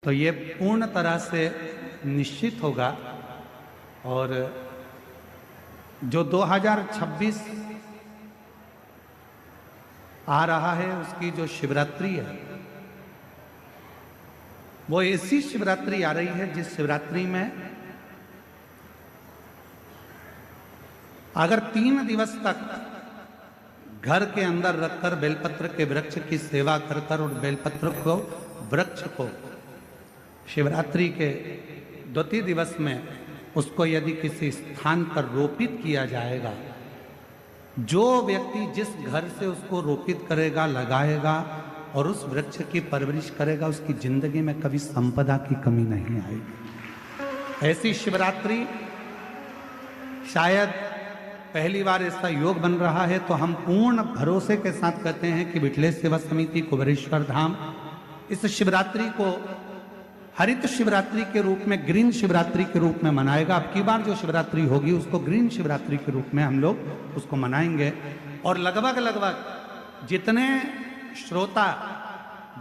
तो ये पूर्ण तरह से निश्चित होगा। और जो 2026 आ रहा है उसकी जो शिवरात्रि है वो ऐसी शिवरात्रि आ रही है जिस शिवरात्रि में अगर 3 दिवस तक घर के अंदर रखकर बेलपत्र के वृक्ष की सेवा कर कर और बेलपत्र को वृक्ष को शिवरात्रि के द्वितीय दिवस में उसको यदि किसी स्थान पर रोपित किया जाएगा, जो व्यक्ति जिस घर से उसको रोपित करेगा, लगाएगा और उस वृक्ष की परवरिश करेगा, उसकी जिंदगी में कभी संपदा की कमी नहीं आएगी। ऐसी शिवरात्रि शायद पहली बार ऐसा योग बन रहा है, तो हम पूर्ण भरोसे के साथ कहते हैं कि विठलेश सेवा समिति कुबेरेश्वर धाम इस शिवरात्रि को हरित शिवरात्रि के रूप में, ग्रीन शिवरात्रि के रूप में मनाएगा। अब की बार जो शिवरात्रि होगी उसको ग्रीन शिवरात्रि के रूप में हम लोग उसको मनाएंगे। और लगभग जितने श्रोता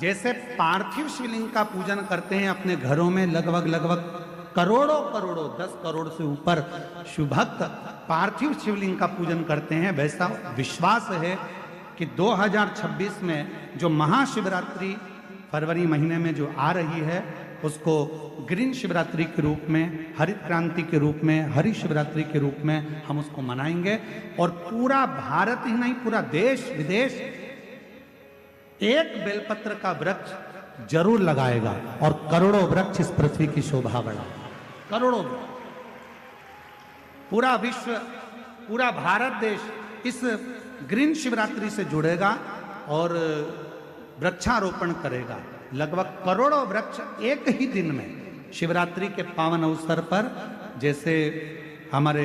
जैसे पार्थिव शिवलिंग का पूजन करते हैं अपने घरों में, लगभग करोड़ों 10 करोड़ से ऊपर शिवभक्त पार्थिव शिवलिंग का पूजन करते हैं, वैसा विश्वास है कि 2026 में जो महाशिवरात्रि फरवरी महीने में जो आ रही है उसको ग्रीन शिवरात्रि के रूप में, हरित क्रांति के रूप में, हरि शिवरात्रि के रूप में हम उसको मनाएंगे। और पूरा भारत ही नहीं, पूरा देश विदेश एक बेलपत्र का वृक्ष जरूर लगाएगा और करोड़ों वृक्ष इस पृथ्वी की शोभा बढ़ाएगा। करोड़ों पूरा विश्व, पूरा भारत देश इस ग्रीन शिवरात्रि से जुड़ेगा और वृक्षारोपण करेगा। लगभग करोड़ों वृक्ष एक ही दिन में शिवरात्रि के पावन अवसर पर, जैसे हमारे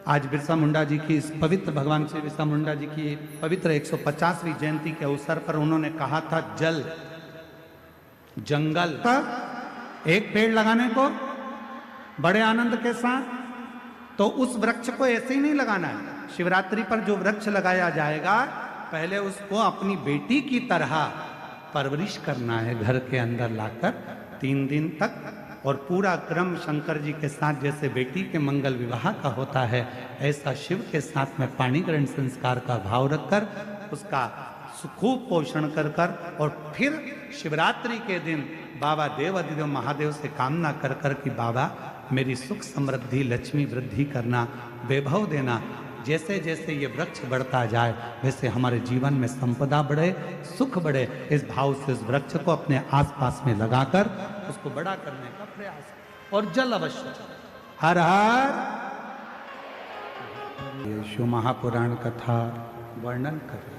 आज बिरसा मुंडा जी की, इस पवित्र भगवान श्री बिरसा मुंडा जी की पवित्र 150वीं जयंती के अवसर पर उन्होंने कहा था जल जंगल पर एक पेड़ लगाने को बड़े आनंद के साथ, तो उस वृक्ष को ऐसे ही नहीं लगाना है। शिवरात्रि पर जो वृक्ष लगाया जाएगा पहले उसको अपनी बेटी की तरह परवरिश करना है, घर के अंदर लाकर 3 दिन तक, और पूरा क्रम शंकर जी के साथ जैसे बेटी के मंगल विवाह का होता है ऐसा शिव के साथ में पाणी ग्रहण संस्कार का भाव रखकर उसका खूब पोषण कर कर और फिर शिवरात्रि के दिन बाबा देवाधिदेव महादेव से कामना कर कर कि बाबा मेरी सुख समृद्धि लक्ष्मी वृद्धि करना, वैभव देना। जैसे जैसे ये वृक्ष बढ़ता जाए वैसे हमारे जीवन में संपदा बढ़े, सुख बढ़े। इस भाव से उस वृक्ष को अपने आसपास में लगाकर उसको बड़ा करने का प्रयास। और जल अवश्य, हर हर ये शिव महापुराण कथा वर्णन करें।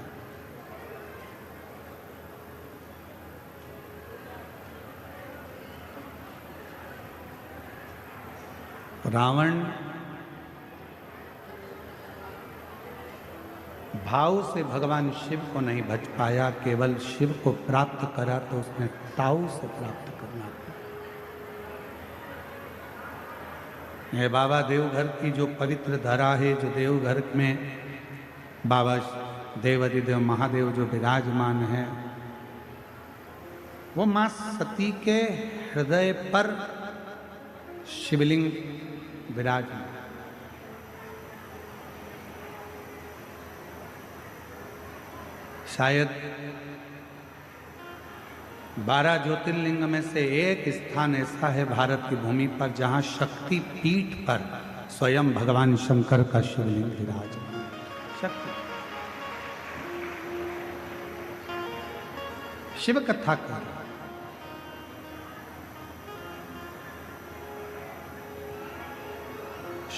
रावण भाव से भगवान शिव को नहीं भज पाया, केवल शिव को प्राप्त करा तो उसने ताऊ से प्राप्त करना। ये बाबा देवघर की जो पवित्र धरा है, जो देवघर में बाबा देवाधिदेव महादेव जो विराजमान है, वो मां सती के हृदय पर शिवलिंग विराजमान। शायद 12 ज्योतिर्लिंग में से एक स्थान ऐसा है भारत की भूमि पर जहां शक्ति पीठ पर स्वयं भगवान शंकर का शिवलिंग विराजमान। शक्ति शिव कथा कर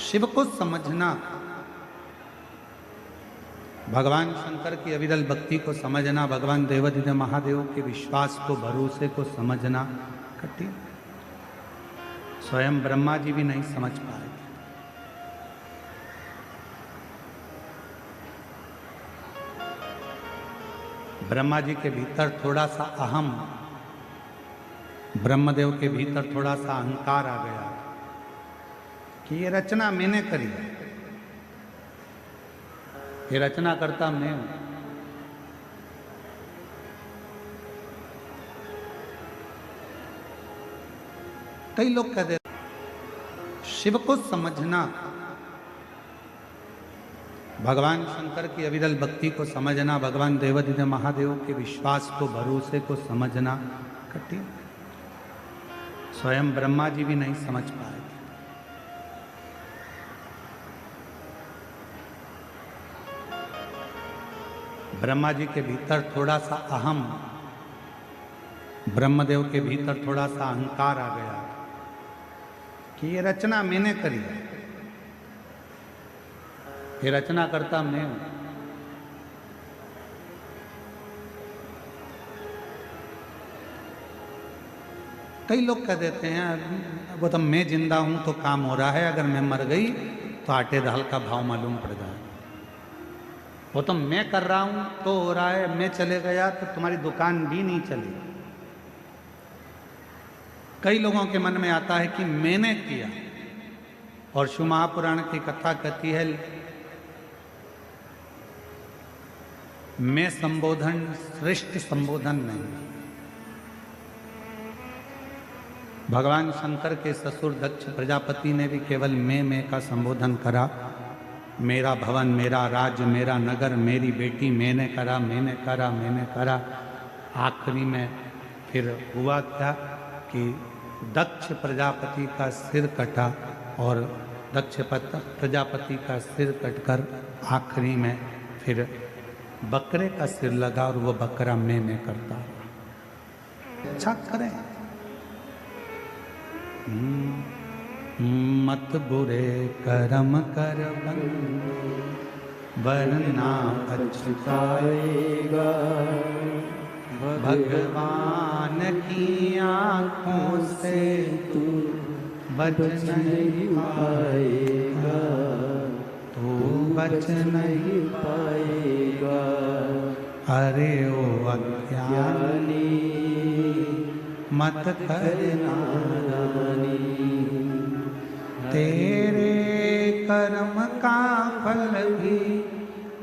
शिव को समझना, भगवान शंकर की अविरल भक्ति को समझना, भगवान देवाधिदेव महादेव के विश्वास को, भरोसे को समझना कठिन। स्वयं ब्रह्मा जी भी नहीं समझ पाए। ब्रह्मा जी के भीतर थोड़ा सा अहम, ब्रह्मदेव के भीतर थोड़ा सा अहंकार आ गया कि ये रचना मैंने करी है, ये रचना करता मैं हूं। कई लोग कहते शिव को समझना, भगवान शंकर की अविरल भक्ति को समझना, भगवान देवाधिदेव महादेव के विश्वास को, भरोसे को समझना कठिन। स्वयं ब्रह्मा जी भी नहीं समझ पाए। ब्रह्मा जी के भीतर थोड़ा सा अहम, ब्रह्मदेव के भीतर थोड़ा सा अहंकार आ गया कि ये रचना मैंने करी है, ये रचना करता मैं हूं। कई लोग कह देते हैं वो तो मैं जिंदा हूं तो काम हो रहा है, अगर मैं मर गई तो आटे दाल का भाव मालूम पड़ जाए। वो तो मैं कर रहा हूं तो हो रहा है, मैं चले गया तो तुम्हारी दुकान भी नहीं चली। कई लोगों के मन में आता है कि मैंने किया, और शिव महापुराण की कथा कहती है मैं संबोधन श्रेष्ठ संबोधन नहीं। भगवान शंकर के ससुर दक्ष प्रजापति ने भी केवल मैं का संबोधन करा। मेरा भवन, मेरा राज्य, मेरा नगर, मेरी बेटी, मैंने करा, मैंने करा, मैंने करा। आखिरी में फिर हुआ क्या कि दक्ष प्रजापति का सिर कटा, और दक्ष प्रजापति का सिर कटकर आखिरी में फिर बकरे का सिर लगा, और वो बकरा मैं करता। अच्छा करें, मत बुरे कर्म कर वरना पछताएगा। भगवान की आँखों से तू बच नहीं पाएगा, तू बच नहीं पाएगा। अरे ओ अज्ञानी मत करना नानी, तेरे कर्म का फल भी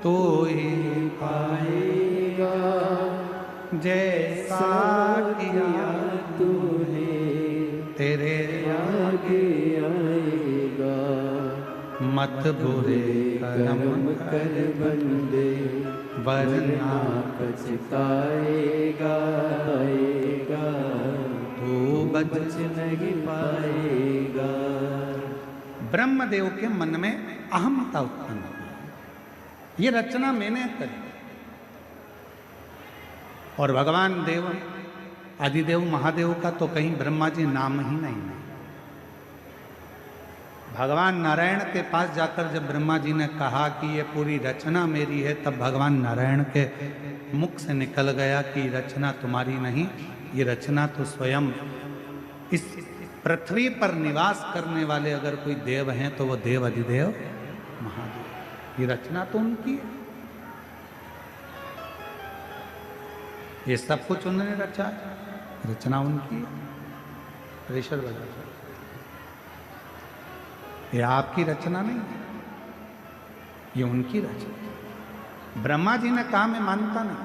तो ही पाएगा। जैसा किया तूने तेरे आगे आएगा। मत बुरे कर्म कर बंदे वरना पछताएगा। तू बच नहीं पाएगा। ब्रह्मदेव के मन में अहमता उत्पन्न हुई, ये रचना मैंने करी। और भगवान देव आदिदेव महादेव का तो कहीं ब्रह्मा जी नाम ही नहीं है। भगवान नारायण के पास जाकर जब ब्रह्मा जी ने कहा कि ये पूरी रचना मेरी है, तब भगवान नारायण के मुख से निकल गया कि रचना तुम्हारी नहीं, ये रचना तो स्वयं इस पृथ्वी पर निवास करने वाले अगर कोई देव हैं तो वो देव अधिदेव महादेव। ये रचना तो उनकी है, ये सब कुछ उन्होंने रचा है, रचना उनकी है। प्रेशर बजा, ये आपकी रचना नहीं है, ये उनकी रचना। ब्रह्मा जी ने कहा मैं मानता नहीं।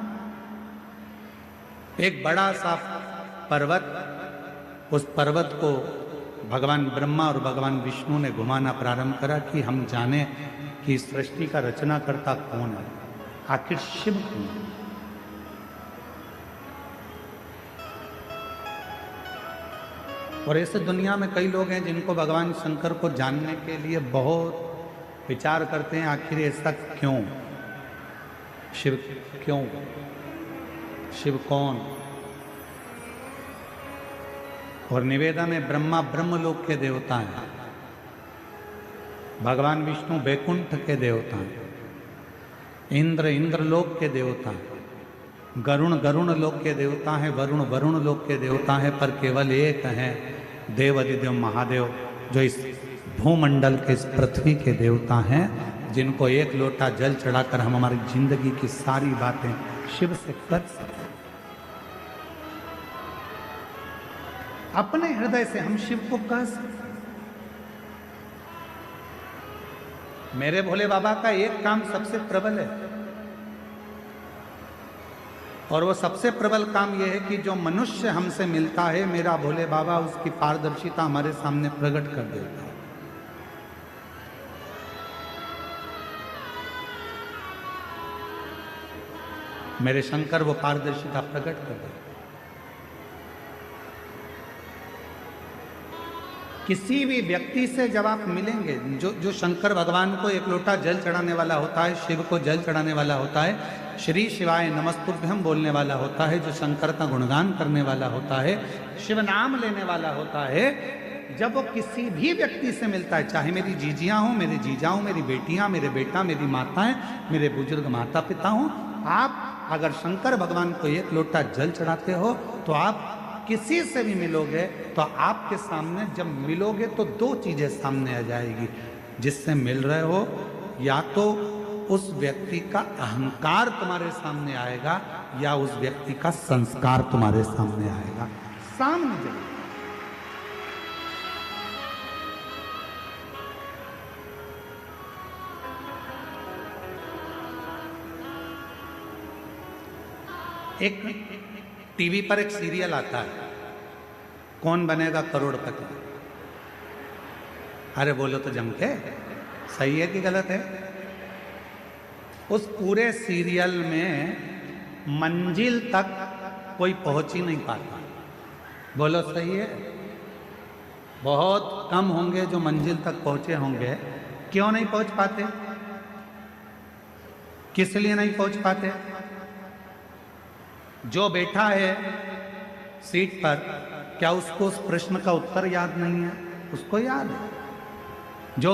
एक बड़ा सा पर्वत, उस पर्वत को भगवान ब्रह्मा और भगवान विष्णु ने घुमाना प्रारंभ करा कि हम जाने कि इस सृष्टि का रचना करता कौन है, आखिर शिव कौन है। और ऐसे दुनिया में कई लोग हैं जिनको भगवान शंकर को जानने के लिए बहुत विचार करते हैं, आखिर ऐसा क्यों, शिव क्यों, शिव कौन। और निवेदन में ब्रह्मा ब्रह्मलोक के देवता हैं, भगवान विष्णु बैकुंठ के देवता हैं, इंद्र इंद्रलोक के देवता हैं, गरुण गरुण लोक के देवता हैं, वरुण वरुण लोक के देवता हैं, पर केवल एक हैं देव अधिदेव महादेव, जो इस भूमंडल के, इस पृथ्वी के देवता हैं, जिनको एक लोटा जल चढ़ाकर हम हमारी जिंदगी की सारी बातें शिव से कर सकते। अपने हृदय से हम शिव को कह सकते। मेरे भोले बाबा का एक काम सबसे प्रबल है, और वो सबसे प्रबल काम यह है कि जो मनुष्य हमसे मिलता है, मेरा भोले बाबा उसकी पारदर्शिता हमारे सामने प्रकट कर देता है। मेरे शंकर वो पारदर्शिता प्रकट कर देते। किसी भी व्यक्ति से जब आप मिलेंगे, जो शंकर भगवान को एक लोटा जल चढ़ाने वाला होता है, शिव को जल चढ़ाने वाला होता है, श्री शिवाय नमस्तुभ्यम बोलने वाला होता है, जो शंकर का गुणगान करने वाला होता है, शिव नाम लेने वाला होता है, जब वो किसी भी व्यक्ति से मिलता है, चाहे मेरी जीजियाँ हों, मेरे जीजा हों, मेरी बेटियाँ, मेरे बेटा, मेरी माताएं, मेरे बुजुर्ग माता पिता हों, आप अगर शंकर भगवान को एक लोटा जल चढ़ाते हो तो आप किसी से भी मिलोगे तो आपके सामने जब मिलोगे तो दो चीजें सामने आ जाएगी। जिससे मिल रहे हो, या तो उस व्यक्ति का अहंकार तुम्हारे सामने आएगा या उस व्यक्ति का संस्कार तुम्हारे सामने आएगा। सामने जाएगा। एक टीवी पर एक सीरियल आता है, कौन बनेगा करोड़पति। अरे बोलो तो जम के, सही है कि गलत है? उस पूरे सीरियल में मंजिल तक कोई पहुंच ही नहीं पाता। बोलो सही है? बहुत कम होंगे जो मंजिल तक पहुंचे होंगे। क्यों नहीं पहुंच पाते? किस लिए नहीं पहुंच पाते? जो बैठा है सीट पर, क्या उसको उस प्रश्न का उत्तर याद नहीं है? उसको याद है। जो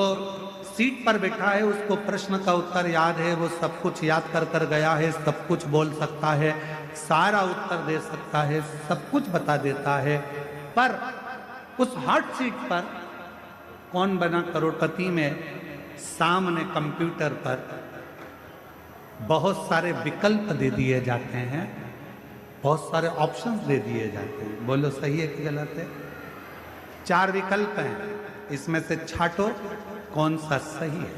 सीट पर बैठा है उसको प्रश्न का उत्तर याद है, वो सब कुछ याद कर कर गया है, सब कुछ बोल सकता है, सारा उत्तर दे सकता है, सब कुछ बता देता है। पर उस हॉट सीट पर कौन बना करोड़पति में सामने कंप्यूटर पर बहुत सारे विकल्प दे दिए जाते हैं, बहुत सारे ऑप्शंस दे दिए जाते हैं। बोलो सही है कि गलत है? 4 विकल्प हैं, इसमें से छांटो कौन सा सही है।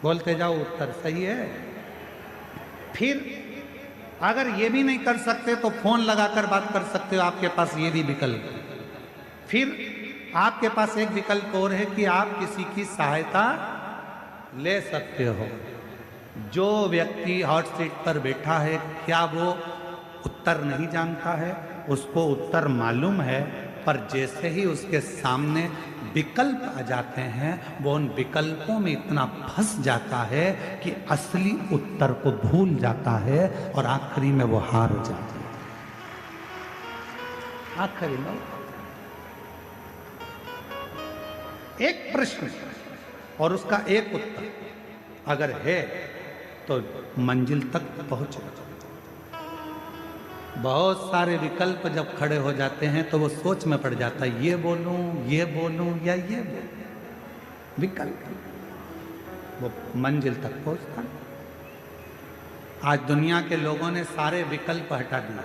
बोलते जाओ उत्तर सही है। फिर अगर ये भी नहीं कर सकते तो फोन लगाकर बात कर सकते हो, आपके पास ये भी विकल्प है। फिर आपके पास एक विकल्प और है कि आप किसी की सहायता ले सकते हो। जो व्यक्ति हॉट सीट पर बैठा है, क्या वो उत्तर नहीं जानता है? उसको उत्तर मालूम है, पर जैसे ही उसके सामने विकल्प आ जाते हैं, वो उन विकल्पों में इतना फंस जाता है कि असली उत्तर को भूल जाता है और आखिरी में वो हार जाता है। आखिरी में एक प्रश्न और उसका एक उत्तर अगर है तो मंजिल तक पहुंचेगा। बहुत सारे विकल्प जब खड़े हो जाते हैं तो वो सोच में पड़ जाता है, ये बोलूं या ये बोलूं। विकल्प वो मंजिल तक पहुंचता है। आज दुनिया के लोगों ने सारे विकल्प हटा दिए।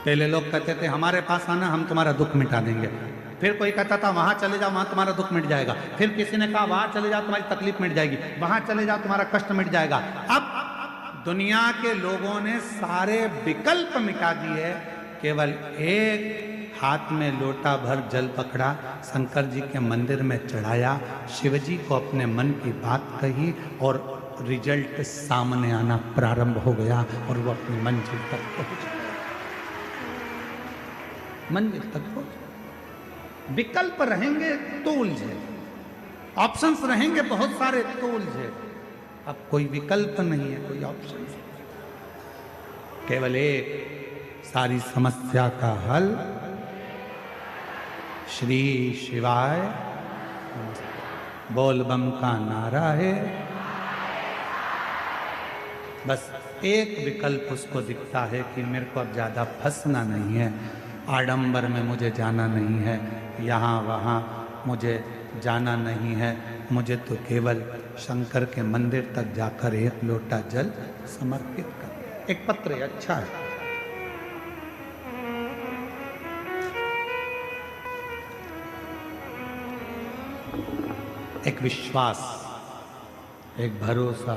पहले लोग कहते थे हमारे पास आना, हम तुम्हारा दुख मिटा देंगे। फिर कोई कहता था वहां चले जाओ, वहां तुम्हारा दुख मिट जाएगा। फिर किसी ने कहा वहां चले जाओ, तुम्हारी तकलीफ मिट जाएगी, वहां चले जाओ, तुम्हारा कष्ट मिट जाएगा। अब दुनिया के लोगों ने सारे विकल्प मिटा दिए, केवल एक हाथ में लोटा भर जल पकड़ा, शंकर जी के मंदिर में चढ़ाया, शिव जी को अपने मन की बात कही और रिजल्ट सामने आना प्रारंभ हो गया और वो अपनी मंजिल तक पहुंच गया। मंजिल तक पहुंच। विकल्प रहेंगे तो उलझे, ऑप्शंस रहेंगे बहुत सारे तो उलझे। अब कोई विकल्प नहीं है, कोई ऑप्शन, केवल एक सारी समस्या का हल श्री शिवाय बोल बम का नारा है। बस एक विकल्प उसको दिखता है कि मेरे को अब ज़्यादा फंसना नहीं है, आडंबर में मुझे जाना नहीं है, यहाँ वहाँ मुझे जाना नहीं है, मुझे तो केवल शंकर के मंदिर तक जाकर एक लोटा जल समर्पित कर। एक पत्र है, अच्छा है। एक विश्वास, एक भरोसा,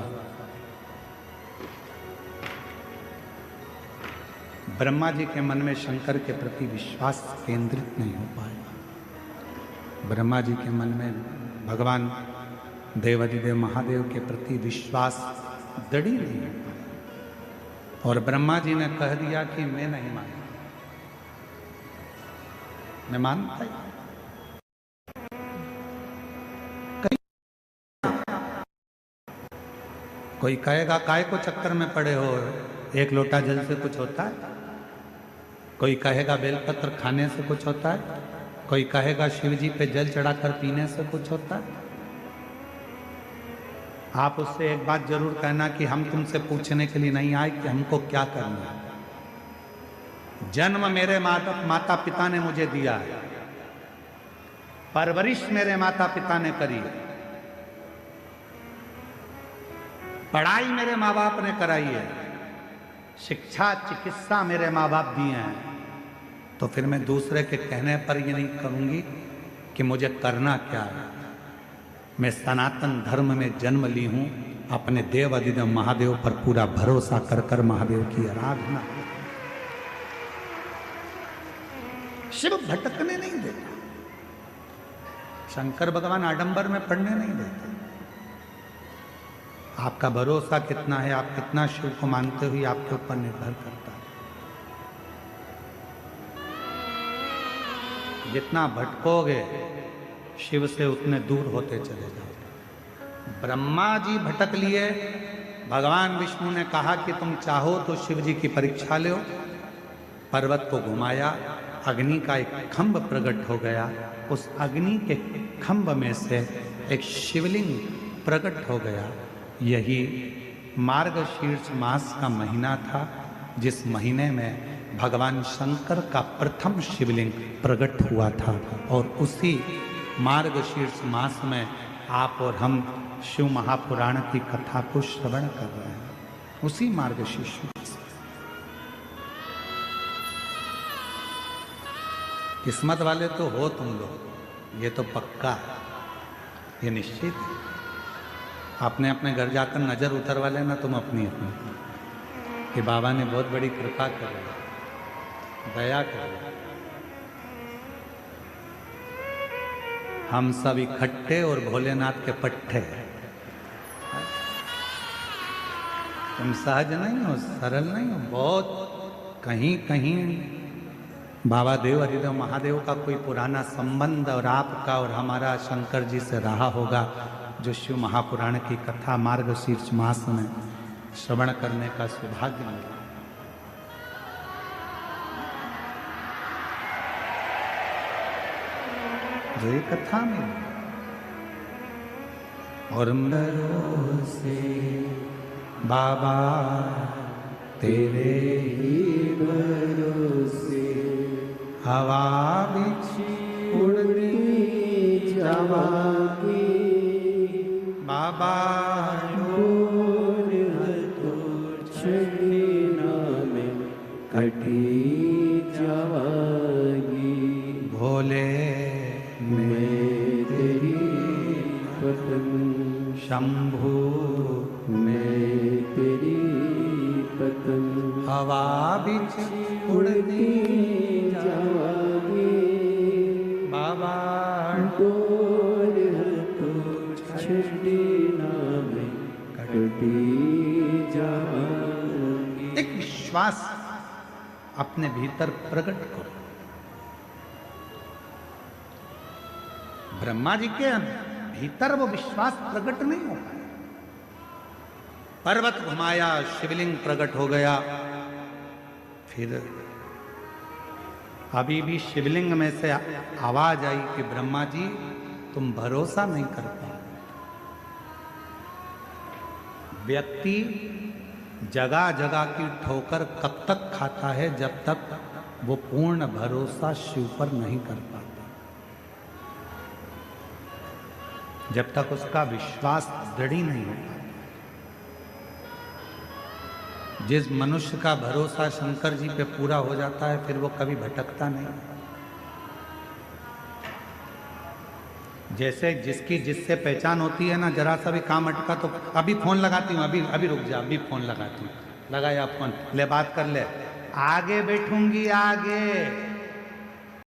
ब्रह्मा जी के मन में शंकर के प्रति विश्वास केंद्रित नहीं हो पाया। ब्रह्मा जी के मन में भगवान देवाधिदेव महादेव के प्रति विश्वास दृढ़ नहीं हो पाया। और ब्रह्मा जी ने कह दिया कि मैं नहीं मानता, मैं मानता ही। कोई कहेगा काय को चक्कर में पड़े हो, एक लोटा जल से कुछ होता है। कोई कहेगा बेलपत्र खाने से कुछ होता है। कोई कहेगा शिव जी पे जल चढ़ाकर पीने से कुछ होता है। आप उससे एक बात जरूर कहना कि हम तुमसे पूछने के लिए नहीं आए कि हमको क्या करना है। जन्म मेरे माता पिता ने मुझे दिया है, परवरिश मेरे माता पिता ने करी है, पढ़ाई मेरे माँ बाप ने कराई है, शिक्षा चिकित्सा मेरे माँ बाप दिए हैं, तो फिर मैं दूसरे के कहने पर ये नहीं करूंगी कि मुझे करना क्या है। मैं सनातन धर्म में जन्म ली हूं, अपने देव अधिदेव महादेव पर पूरा भरोसा कर कर महादेव की आराधना। शिव भटकने नहीं देता, शंकर भगवान आडंबर में पड़ने नहीं देते। आपका भरोसा कितना है, आप कितना शिव को मानते हुए आपके ऊपर निर्भर करता है। जितना भटकोगे शिव से उतने दूर होते चले जाओगे। ब्रह्मा जी भटक लिए, भगवान विष्णु ने कहा कि तुम चाहो तो शिव जी की परीक्षा लो। पर्वत को घुमाया, अग्नि का एक खंभ प्रकट हो गया। उस अग्नि के खंभ में से एक शिवलिंग प्रकट हो गया। यही मार्गशीर्ष मास का महीना था, जिस महीने में भगवान शंकर का प्रथम शिवलिंग प्रकट हुआ था। और उसी मार्गशीर्ष मास में आप और हम शिव महापुराण की कथा को श्रवण कर रहे हैं। उसी मार्गशीर्ष मास में किस्मत वाले तो हो तुम लोग, ये तो पक्का है, ये निश्चित है। आपने अपने घर जाकर नजर उतरवा लेना तुम अपनी कि बाबा ने बहुत बड़ी कृपा कर, दया कर। हम सब इकट्ठे और भोलेनाथ के पट्टे। तुम सहज नहीं हो, सरल नहीं हो, बहुत कहीं कहीं बाबा देव हरिदेव महादेव का कोई पुराना संबंध और आपका और हमारा शंकर जी से रहा होगा, जो शिव महापुराण की कथा मार्गशीर्ष मास में श्रवण करने का सौभाग्य मिला। जो ये कथा में और से बाबा तेरे ही भरोसे हवा बिछी उड़ती जावागी बाबा कटी जावागी भोले मैं तेरी पत्नी शंभू मैं तेरी पत्नी हवा बिछ उड़ती जावागी बाबा एक विश्वास अपने भीतर प्रकट करो। ब्रह्मा जी के भीतर वो विश्वास प्रकट नहीं हो पाया। पर्वत घुमाया, शिवलिंग प्रकट हो गया। फिर अभी भी शिवलिंग में से आवाज आई कि ब्रह्मा जी तुम भरोसा नहीं कर पाए। व्यक्ति जगह जगह की ठोकर कब तक खाता है, जब तक वो पूर्ण भरोसा शिव पर नहीं कर पाता, जब तक उसका विश्वास दृढ़ नहीं होता। जिस मनुष्य का भरोसा शंकर जी पे पूरा हो जाता है, फिर वो कभी भटकता नहीं। जैसे जिससे पहचान होती है ना, जरा सा भी काम अटका तो अभी फोन लगाती हूँ, अभी रुक जा, अभी फोन लगाती हूँ, लगाया फोन, ले बात कर ले, आगे बैठूंगी आगे।